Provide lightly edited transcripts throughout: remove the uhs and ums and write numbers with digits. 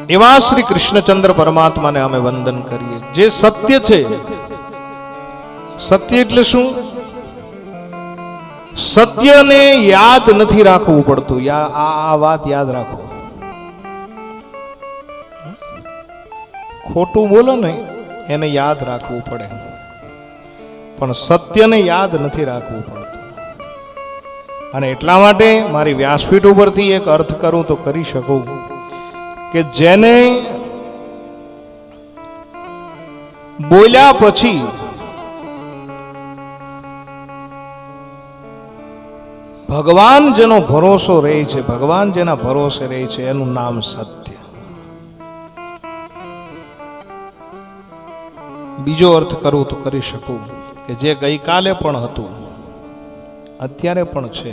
એવા શ્રી કૃષ્ણચંદ્ર પરમાત્માને અમે વંદન કરીએ. જે સત્ય છે, સત્ય એટલે શું? સત્યને યાદ નથી રાખવું પડતું. આ વાત યાદ રાખો. ખોટું બોલો ને એને યાદ રાખવું પડે, પણ સત્યને યાદ નથી રાખવું પડતું. અને એટલા માટે મારી વ્યાસપીઠ ઉપરથી એક અર્થ કરું તો કરી શકું કે જેને બોલ્યા પછી ભગવાન જેનો ભરોસો રહે છે, ભગવાન જેના ભરોસે રહે છે, એનું નામ સત્ય. બીજો અર્થ કરું તો કરી શકું કે જે ગઈકાલે પણ હતું, અત્યારે પણ છે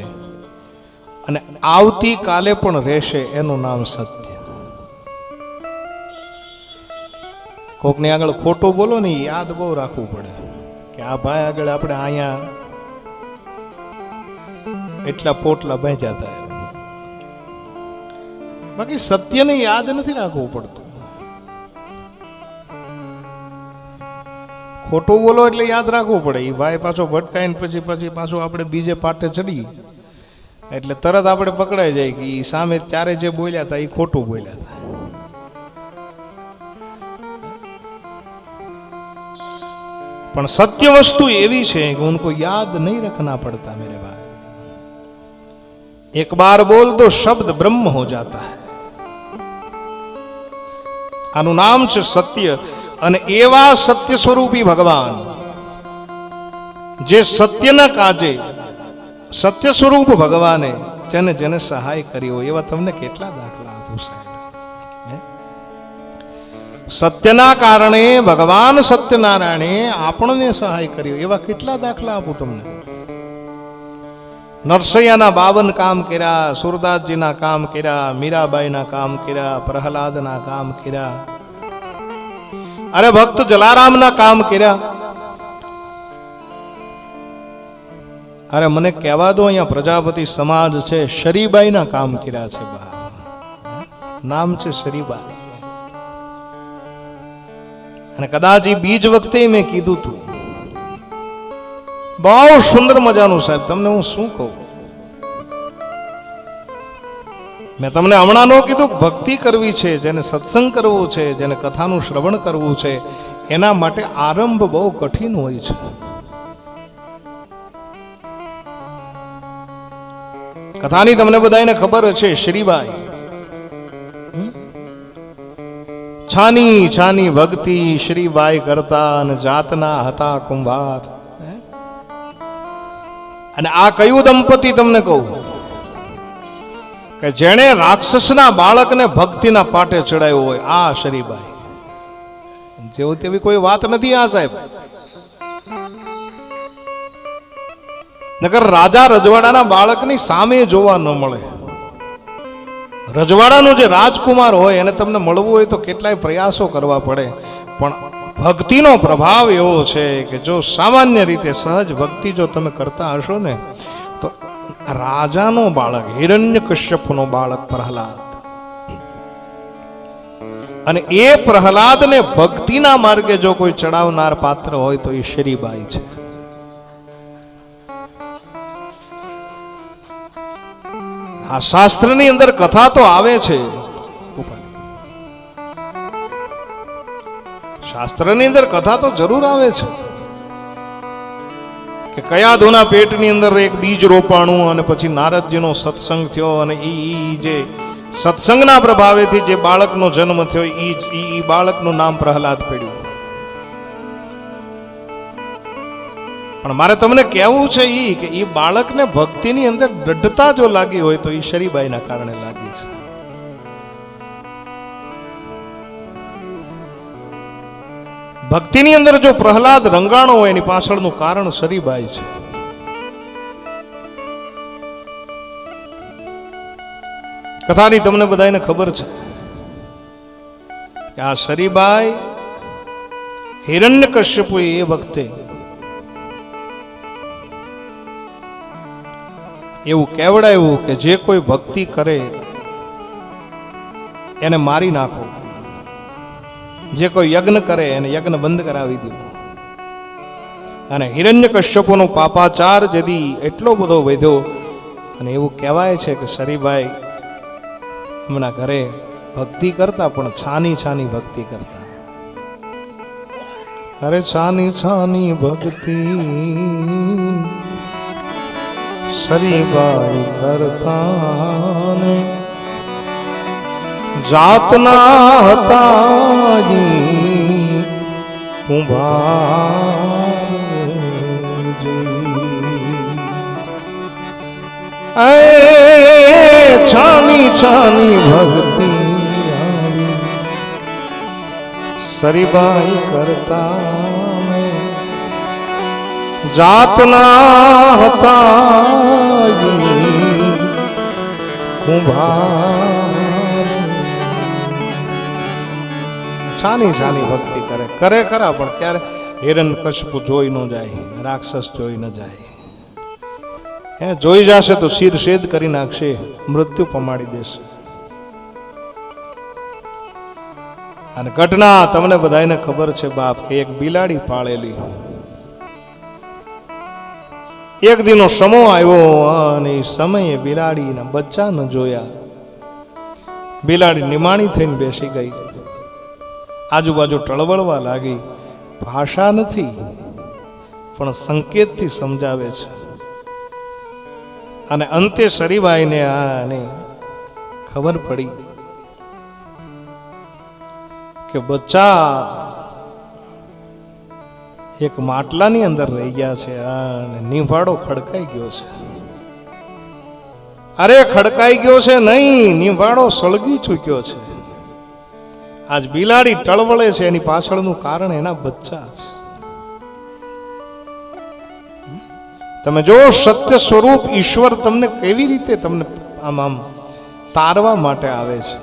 અને આવતીકાલે પણ રહેશે, એનું નામ સત્ય. કોકની આગળ ખોટું બોલો ને યાદ બહુ રાખવું પડે કે આ ભાઈ આગળ આપણે અહીંયા એટલા પોટલા બેંચ્યા હતા. બાકી સત્યને યાદ નથી રાખવું પડતું. ખોટું બોલો એટલે યાદ રાખવું પડે. એ ભાઈ પાછો ભટકાઈને પછી પાછું આપણે બીજે પાટે ચડી એટલે તરત આપણે પકડાઈ જાય કે એ સામે ચારે જે બોલ્યા હતા એ ખોટું બોલ્યા હતા. પણ સત્ય વસ્તુ એવી છે કે ઉनको યાદ નહીં રખના પડતા मेरे भाई. एक बार बोल दो शब्द ब्रह्म हो जाता है. આનું નામ છે સત્ય. અને એવા સત્ય સ્વરૂપી ભગવાન જે સત્યના કાજે, સત્ય સ્વરૂપ ભગવાને જેને જેને સહાય કરી હોય એવા તમને કેટલા દાખલા આપું સાહેબ. સત્યના કારણે ભગવાન સત્યનારાયણે આપણને સહાય કરી એવા કેટલા દાખલા આપું તમને. નરસૈયાના 52 કામ કર્યા, સુરદાસજીના કામ કર્યા, મીરાબાઈના કામ કર્યા, પ્રહલાદના કામ કર્યા, અરે ભક્ત જલારામના કામ કર્યા. અરે મને કહેવા દો, અહીંયા પ્રજાપતિ સમાજ છે, શરીબાઈના કામ કર્યા છે. નામ છે શરીબાઈ. અને કદાચ એ બીજ વખતે મેં કીધું તું, બહુ સુંદર મજાનું સાહેબ. તમને હું શું કહું, મેં તમને હમણાં નો કીધું કે ભક્તિ કરવી છે, જેને સત્સંગ કરવો છે, જેને કથાનું શ્રવણ કરવું છે, એના માટે આરંભ બહુ કઠિન હોય છે. કથાની તમને બધાને ખબર છે. શ્રીબાઈ છાની છાની ભક્તિ શ્રીબાઈ કરતા અને જાતના હતા કુંભાર. અને આ કયું દંપતી તમને કહું કે જેણે રાક્ષસના બાળકને ભક્તિના પાટે ચડાવ્યો હોય, આ શરીબાઈ. જેવું તેવી કોઈ વાત નથી આ સાહેબ. નકર રાજા રજવાડાના બાળકની સામે જોવા ન મળે. રજવાડાનો જે રાજકુમાર હોય એને તમને મળવું હોય તો કેટલાય પ્રયાસો કરવા પડે. પણ ભક્તિનો પ્રભાવ એવો છે કે જો સામાન્ય રીતે સહજ ભક્તિ જો તમે કરતા હશો ને તો રાજાનો બાળક, હિરણ્યકશ્યપનો બાળક પ્રહલાદ, અને એ પ્રહલાદને ભક્તિના માર્ગે જો કોઈ ચડાવનાર પાત્ર હોય તો એ શરીબાઈ છે. આ શાસ્ત્રની અંદર કથા તો આવે છે, શાસ્ત્રની અંદર કથા તો જરૂર આવે છે કે કયા ધોના પેટની અંદર એક બીજ રોપાણું અને પછી નારદજીનો સત્સંગ થયો અને ઈ જે સત્સંગના પ્રભાવેથી જે બાળકનો જન્મ થયો ઈ બાળકનું નામ પ્રહલાદ પડ્યું. પણ મારે તમને કહેવું છે કે ઈ બાળકને ભક્તિની અંદર દૃઢતા જો લાગી હોય તો ઈ શરીબાઈના કારણે લાગી છે. ભક્તિની અંદર જો પ્રહલાદ રંગાણો હોય એની પાછળનું કારણ શરીબાઈ છે. કથાની તમને બધાને ખબર છે કે આ શરીબાઈ હિરણ્યકશ્યપુ એ વખતે એવું કહેવડાયું કે જે કોઈ ભક્તિ કરે એને મારી નાખો. જે કોઈ યજ્ઞ કરે એને યજ્ઞ બંધ કરાવી દો. અને હિરણ્યકશ્યપુનો પાપાચાર જેથી એટલો બધો વધ્યો અને એવું કહેવાય છે કે સરીભાઈ એમના ઘરે ભક્તિ કરતા પણ છાની છાની ભક્તિ કરતા. અરે છાની છાની ભક્તિ સરીભાઈ કરતા ને જાતના હતા છાની છાની ભક્તિ સરીબાઈ કરતા જાતના હતા છાની છાની ભક્તિ કરે ખરા પણ ક્યારે હિરણ્યકશ્યપુ જોઈ ન જાય, રાક્ષસ જોઈ ન જાય. જોઈ જશે તો શિર છેદ કરી નાખશે, મૃત્યુ પમાડી દેશે. અને ઘટના તમને બધાને ખબર છે બાપ કે એક બિલાડી પાળેલી, એક દિનો સમો આવ્યો અને એ સમયે બિલાડીના બચ્ચા ન જોયા. બિલાડી નિમાણી થઈને બેસી ગઈ, આજુબાજુ ટળવળવા લાગી. ભાષા નથી પણ સંકેતથી સમજાવે છે. અને અંતે સરીબાઈને આને ખબર પડી કે બચ્ચા એક માટલાની અંદર રહી ગયા છે અને નિભાડો ખડકાઈ ગયો છે. અરે ખડકાઈ ગયો છે નહીં, નિભાડો સળગી ચૂક્યો છે. આજ બિલાડી ટળવળે છે એની પાછળનું કારણ એના બચ્ચા છે. તમે જો સત્ય સ્વરૂપ ઈશ્વર તમને કેવી રીતે તમને આમ તારવા માટે આવે છે.